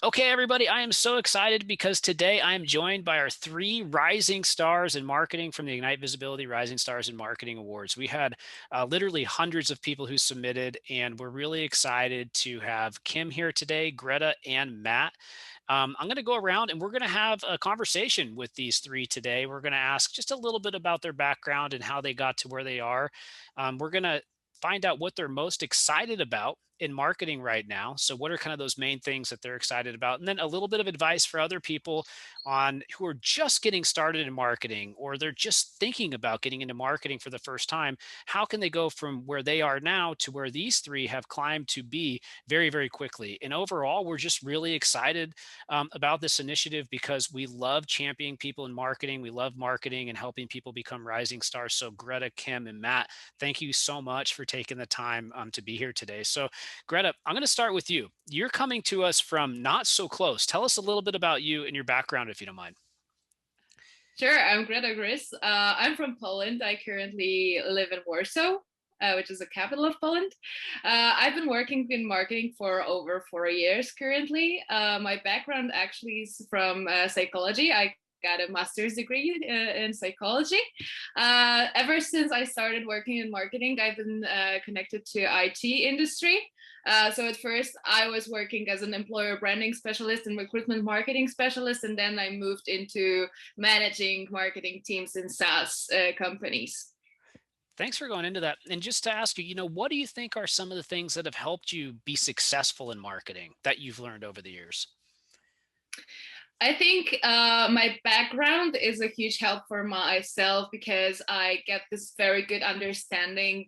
Okay, everybody, I am so excited because today I am joined by our three rising stars in marketing from the Ignite Visibility Rising Stars in Marketing Awards. We had literally hundreds of people who submitted, and we're really excited to have Kim here today, Greta, and Matt. I'm going to go around and we're going to have a conversation with these three today. We're going to ask just a little bit about their background and how they got to where they are. We're going to find out what they're most excited about in marketing right now. So, what are kind of those main things that they're excited about? And then a little bit of advice for other people on who are just getting started in marketing or they're just thinking about getting into marketing for the first time. How can they go from where they are now to where these three have climbed to be very, very quickly? And overall, we're just really excited about this initiative because we love championing people in marketing. We love marketing and helping people become rising stars. So, Greta, Kim, and Matt, thank you so much for taking the time to be here today. So, Greta, I'm going to start with you. You're coming to us from not so close. Tell us a little bit about you and your background, if you don't mind. Sure, I'm Greta Gris. I'm from Poland. I currently live in Warsaw, which is the capital of Poland. I've been working in marketing for over 4 years currently. My background actually is from psychology. I got a master's degree in psychology. Ever since I started working in marketing, I've been connected to IT industry. So at first, I was working as an employer branding specialist and recruitment marketing specialist, and then I moved into managing marketing teams in SaaS companies. Thanks for going into that. And just to ask you, what do you think are some of the things that have helped you be successful in marketing that you've learned over the years? I think my background is a huge help for myself because I get this very good understanding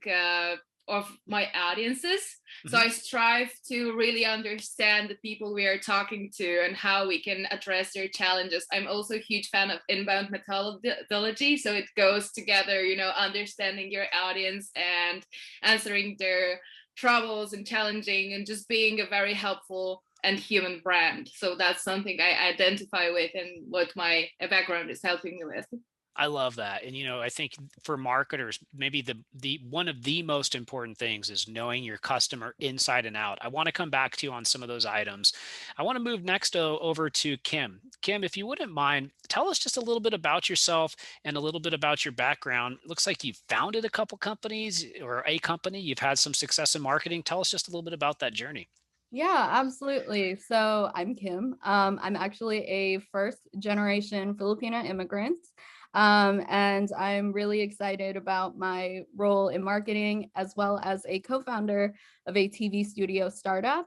of my audiences. So Mhm. I strive to really understand the people we are talking to and how we can address their challenges. I'm also a huge fan of inbound methodology. So it goes together, understanding your audience and answering their troubles and challenging and just being a very helpful and human brand. So that's something I identify with and what my background is helping me with. I love that. And I think for marketers, maybe the one of the most important things is knowing your customer inside and out. I want to come back to you on some of those items. I want to move next over to Kim. Kim, if you wouldn't mind, tell us just a little bit about yourself and a little bit about your background. Looks like you've founded a couple companies or a company. You've had some success in marketing. Tell us just a little bit about that journey. Yeah, absolutely. So I'm Kim. I'm actually a first generation Filipino immigrant. And I'm really excited about my role in marketing as well as a co-founder of a TV studio startup.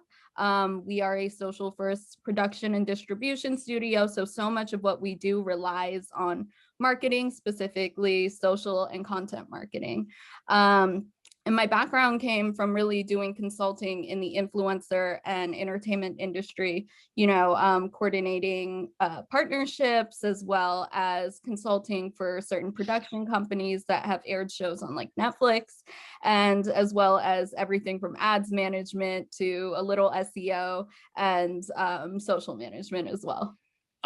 We are a social first production and distribution studio. So much of what we do relies on marketing, specifically social and content marketing. And my background came from really doing consulting in the influencer and entertainment industry, coordinating partnerships as well as consulting for certain production companies that have aired shows on like Netflix, and as well as everything from ads management to a little SEO and social management as well.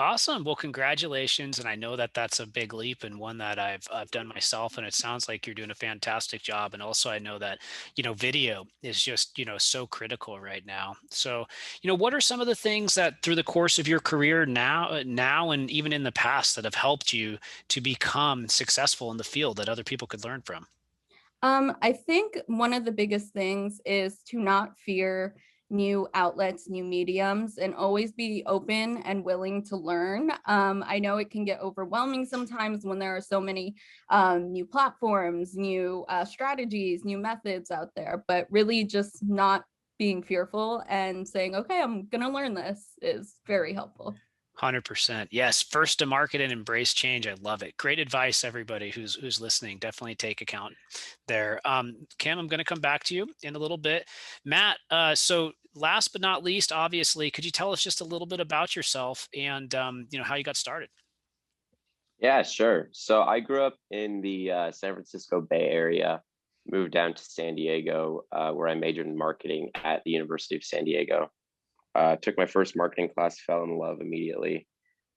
Awesome. Well, congratulations. And I know that that's a big leap and one that I've done myself. And it sounds like you're doing a fantastic job. And also, I know that video is just so critical right now. So, what are some of the things that through the course of your career now and even in the past that have helped you to become successful in the field that other people could learn from? I think one of the biggest things is to not fear new outlets, new mediums, and always be open and willing to learn. I know it can get overwhelming sometimes when there are so many new platforms, new strategies, new methods out there, but really just not being fearful and saying, okay, I'm going to learn this is very helpful. 100%. Yes. First to market and embrace change. I love it. Great advice, everybody who's listening. Definitely take account there. Kim, I'm going to come back to you in a little bit. Matt, so last but not least, obviously, could you tell us just a little bit about yourself and how you got started? Yeah, sure. So I grew up in the San Francisco Bay Area, moved down to San Diego, where I majored in marketing at the University of San Diego. Took my first marketing class, fell in love immediately,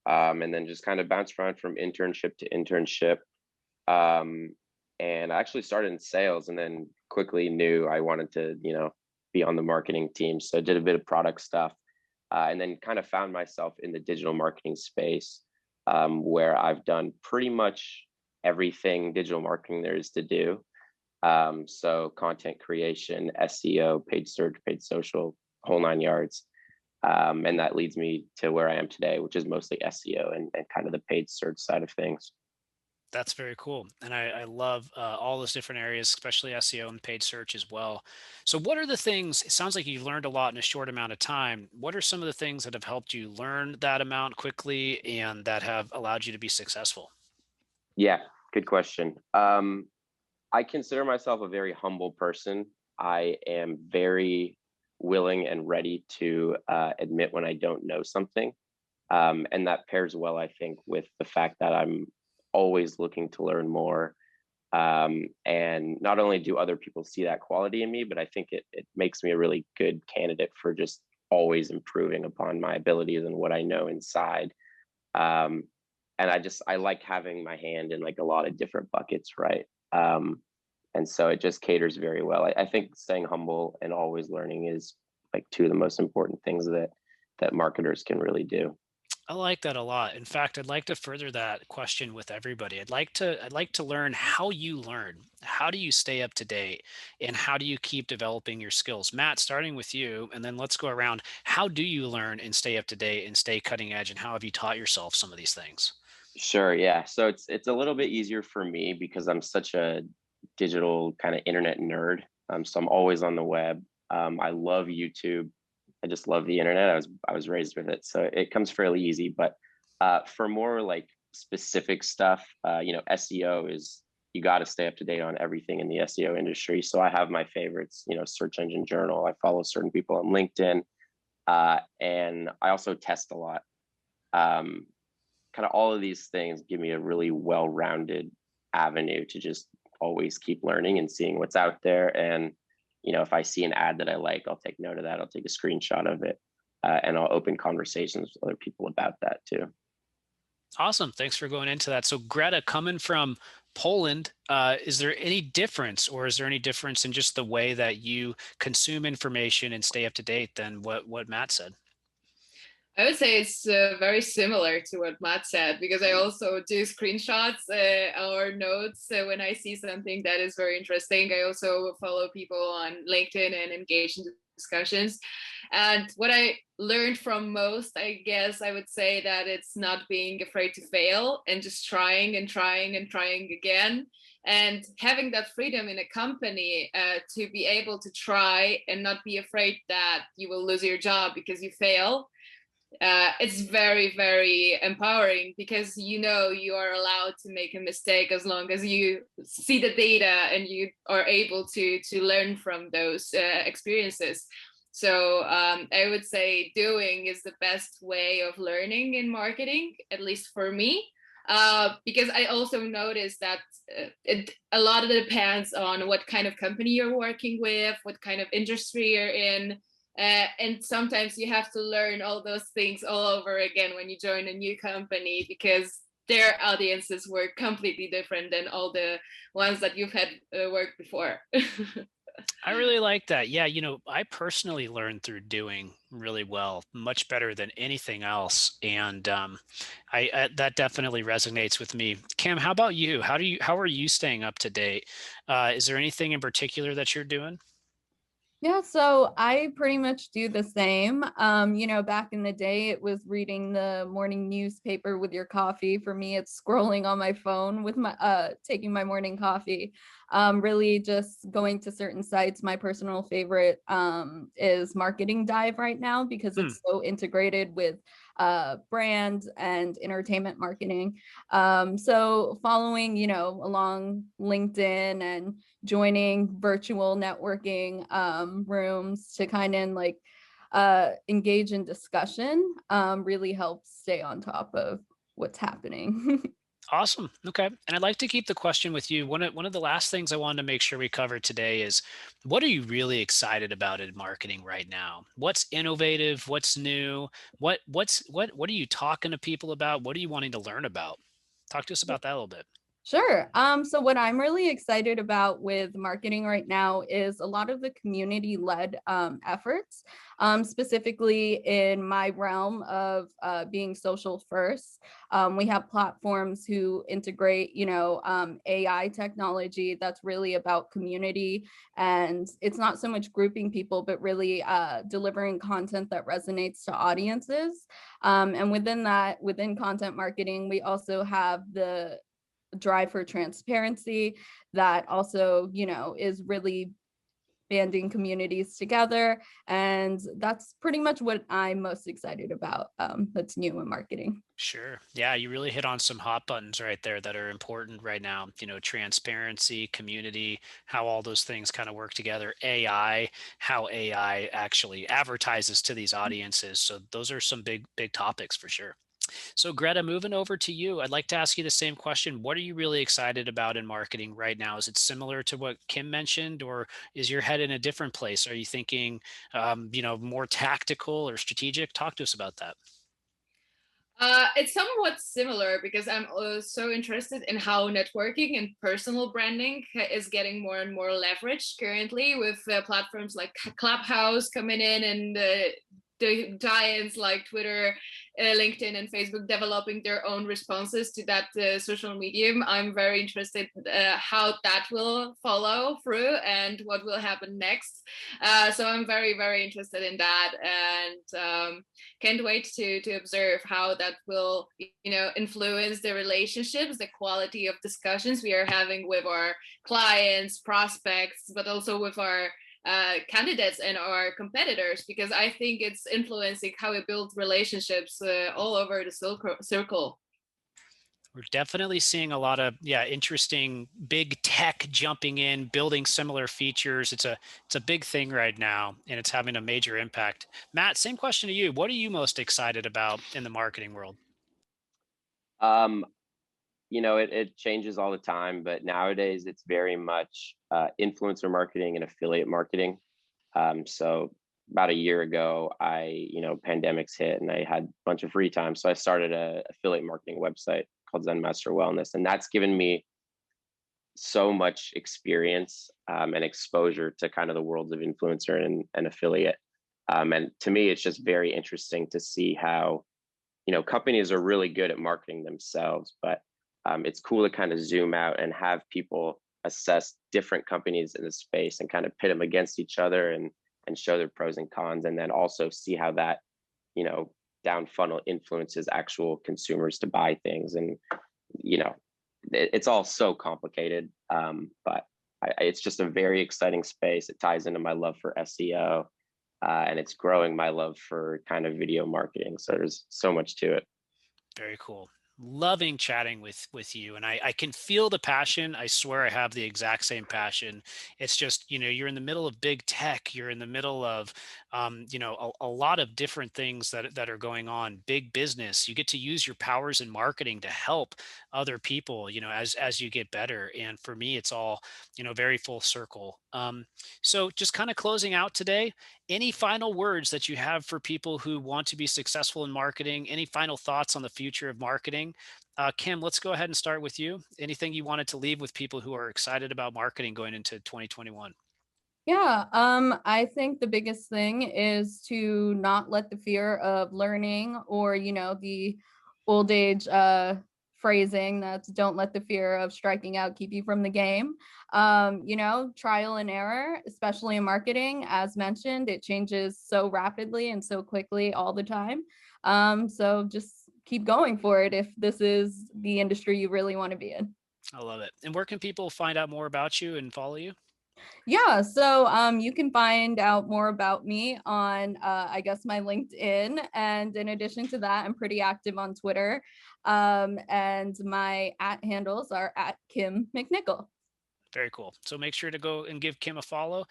and then just kind of bounced around from internship to internship. Um, and I actually started in sales and then quickly knew I wanted to, be on the marketing team. So I did a bit of product stuff. and then kind of found myself in the digital marketing space, where I've done pretty much everything digital marketing there is to do. So content creation, SEO, paid search, paid social, whole nine yards. And that leads me to where I am today, which is mostly SEO and kind of the paid search side of things. That's very cool. And I love all those different areas, especially SEO and paid search as well. So, what are the things? It sounds like you've learned a lot in a short amount of time. What are some of the things that have helped you learn that amount quickly and that have allowed you to be successful? Yeah, good question. I consider myself a very humble person. I am very willing and ready to admit when I don't know something. And that pairs well, I think, with the fact that I'm always looking to learn more. And not only do other people see that quality in me, but I think it makes me a really good candidate for just always improving upon my abilities and what I know inside. Um, and I like having my hand in like a lot of different buckets, right? And so it just caters very well. I think staying humble and always learning is like two of the most important things that marketers can really do. I like that a lot. In fact, I'd like to further that question with everybody. I'd like to learn how you learn. How do you stay up to date and how do you keep developing your skills? Matt, starting with you, and then let's go around. How do you learn and stay up to date and stay cutting edge and how have you taught yourself some of these things? Sure, yeah. So it's a little bit easier for me because I'm such a digital kind of internet nerd. So I'm always on the web. I love YouTube. I just love the internet. I was raised with it, so it comes fairly easy. But for more like specific stuff, SEO is you got to stay up to date on everything in the SEO industry. So I have my favorites. Search Engine Journal. I follow certain people on LinkedIn, and I also test a lot. Um, Kind of all of these things give me a really well-rounded avenue to just always keep learning and seeing what's out there. And if I see an ad that I like, I'll take note of that. I'll take a screenshot of it, and I'll open conversations with other people about that too. Awesome. Thanks for going into that. So, Greta, coming from Poland, is there any difference, or is there any difference in just the way that you consume information and stay up to date than what Matt said? I would say it's very similar to what Matt said because I also do screenshots or notes when I see something that is very interesting. I also follow people on LinkedIn and engage in discussions. And what I learned from most, I guess I would say that it's not being afraid to fail and just trying and trying and trying again. And having that freedom in a company to be able to try and not be afraid that you will lose your job because you fail, it's very, very empowering because you are allowed to make a mistake as long as you see the data and you are able to learn from those experiences. So I would say doing is the best way of learning in marketing, at least for me. Because I also noticed that a lot of it depends on what kind of company you're working with, what kind of industry you're in. And sometimes you have to learn all those things all over again when you join a new company because their audiences were completely different than all the ones that you've had worked before. I really like that. Yeah, I personally learned through doing really well, much better than anything else, and I that definitely resonates with me. Cam, how about you? How are you staying up to date? Is there anything in particular that you're doing? Yeah, so I pretty much do the same. Back in the day, it was reading the morning newspaper with your coffee. For me, it's scrolling on my phone with my taking my morning coffee. Really just going to certain sites. My personal favorite is Marketing Dive right now because Hmm. it's so integrated with brand and entertainment marketing. So following, along LinkedIn and joining virtual networking rooms to kind of like engage in discussion really helps stay on top of what's happening. Awesome. Okay. And I'd like to keep the question with you. One of the last things I wanted to make sure we cover today is what are you really excited about in marketing right now? What's innovative? What's new? What are you talking to people about? What are you wanting to learn about? Talk to us about that a little bit. Sure. So what I'm really excited about with marketing right now is a lot of the community-led efforts, specifically in my realm of being social first. We have platforms who integrate, AI technology that's really about community, and it's not so much grouping people, but really delivering content that resonates to audiences. And within that, within content marketing, we also have the drive for transparency that also, is really banding communities together. And that's pretty much what I'm most excited about, that's new in marketing. Sure. Yeah, you really hit on some hot buttons right there that are important right now. Transparency, community, how all those things kind of work together, AI, how AI actually advertises to these audiences. So those are some big topics for sure. So Greta, moving over to you, I'd like to ask you the same question. What are you really excited about in marketing right now? Is it similar to what Kim mentioned, or is your head in a different place? Are you thinking, more tactical or strategic? Talk to us about that. It's somewhat similar because I'm so interested in how networking and personal branding is getting more and more leverage currently with platforms like Clubhouse coming in and the giants like Twitter, LinkedIn, and Facebook developing their own responses to that social medium. I'm very interested how that will follow through and what will happen next. So I'm very, very interested in that, and can't wait to observe how that will influence the relationships, the quality of discussions we are having with our clients, prospects, but also with our candidates and our competitors, because I think it's influencing how we build relationships all over the circle. We're definitely seeing a lot of interesting big tech jumping in, building similar features. It's a big thing right now, and it's having a major impact. Matt, same question to you. What are you most excited about in the marketing world? Um, it changes all the time, but nowadays it's very much influencer marketing and affiliate marketing. So about a year ago, pandemics hit and I had a bunch of free time. So I started a affiliate marketing website called Zen Master Wellness. And that's given me so much experience and exposure to kind of the worlds of influencer and affiliate. And to me, it's just very interesting to see how, companies are really good at marketing themselves, but it's cool to kind of zoom out and have people assess different companies in the space and kind of pit them against each other and show their pros and cons, and then also see how that down funnel influences actual consumers to buy things. And it's all so complicated, but it's just a very exciting space. It ties into my love for SEO, and it's growing my love for kind of video marketing. So there's so much to it. Very cool. Loving chatting with you, and I can feel the passion. I swear I have the exact same passion. It's just, you're in the middle of big tech, you're in the middle of a lot of different things that are going on, big business. You get to use your powers in marketing to help other people, as you get better. And for me, it's all very full circle. So just kind of closing out today, any final words that you have for people who want to be successful in marketing? Any final thoughts on the future of marketing? Kim, let's go ahead and start with you. Anything you wanted to leave with people who are excited about marketing going into 2021? Yeah, I think the biggest thing is to not let the fear of learning or, the old age phrasing that's don't let the fear of striking out keep you from the game. Trial and error, especially in marketing, as mentioned, it changes so rapidly and so quickly all the time. So just keep going for it if this is the industry you really want to be in. I love it. And where can people find out more about you and follow you? Yeah, so you can find out more about me on, I guess, my LinkedIn. And in addition to that, I'm pretty active on Twitter. And my @handles are @KimMcNichol. Very cool. So make sure to go and give Kim a follow.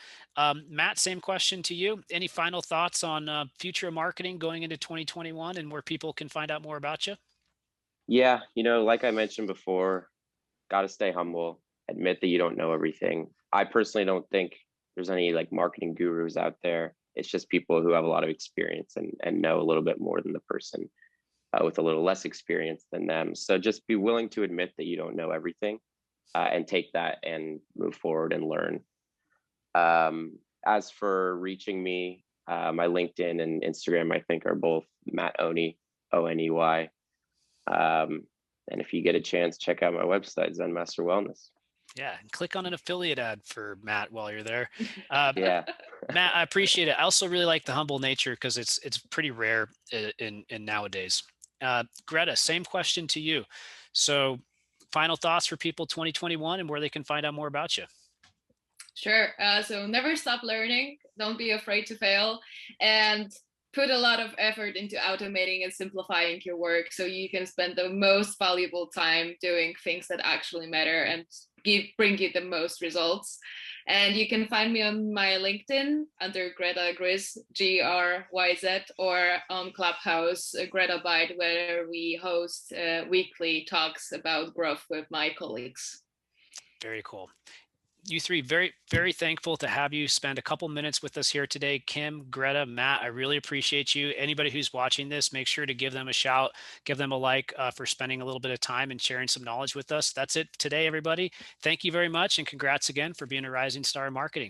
Matt, same question to you. Any final thoughts on future of marketing going into 2021 and where people can find out more about you? Yeah, like I mentioned before, got to stay humble, admit that you don't know everything. I personally don't think there's any like marketing gurus out there. It's just people who have a lot of experience and know a little bit more than the person with a little less experience than them. So just be willing to admit that you don't know everything, and take that and move forward and learn. As for reaching me, my LinkedIn and Instagram, I think, are both Matt Oney, Oney. And if you get a chance, check out my website, Zen Master Wellness. Yeah, and click on an affiliate ad for Matt while you're there. Yeah, Matt, I appreciate it. I also really like the humble nature because it's pretty rare in nowadays. Greta, same question to you. So, final thoughts for people 2021 and where they can find out more about you. Sure. So never stop learning. Don't be afraid to fail, and put a lot of effort into automating and simplifying your work so you can spend the most valuable time doing things that actually matter and bring you the most results. And you can find me on my LinkedIn under Greta Gryz, GRYZ, or on Clubhouse, Greta Byte, where we host weekly talks about growth with my colleagues. Very cool. You three, very, very thankful to have you spend a couple minutes with us here today. Kim, Greta, Matt, I really appreciate you. Anybody who's watching this, make sure to give them a shout, give them a like for spending a little bit of time and sharing some knowledge with us. That's it today, everybody. Thank you very much. And congrats again for being a rising star in marketing.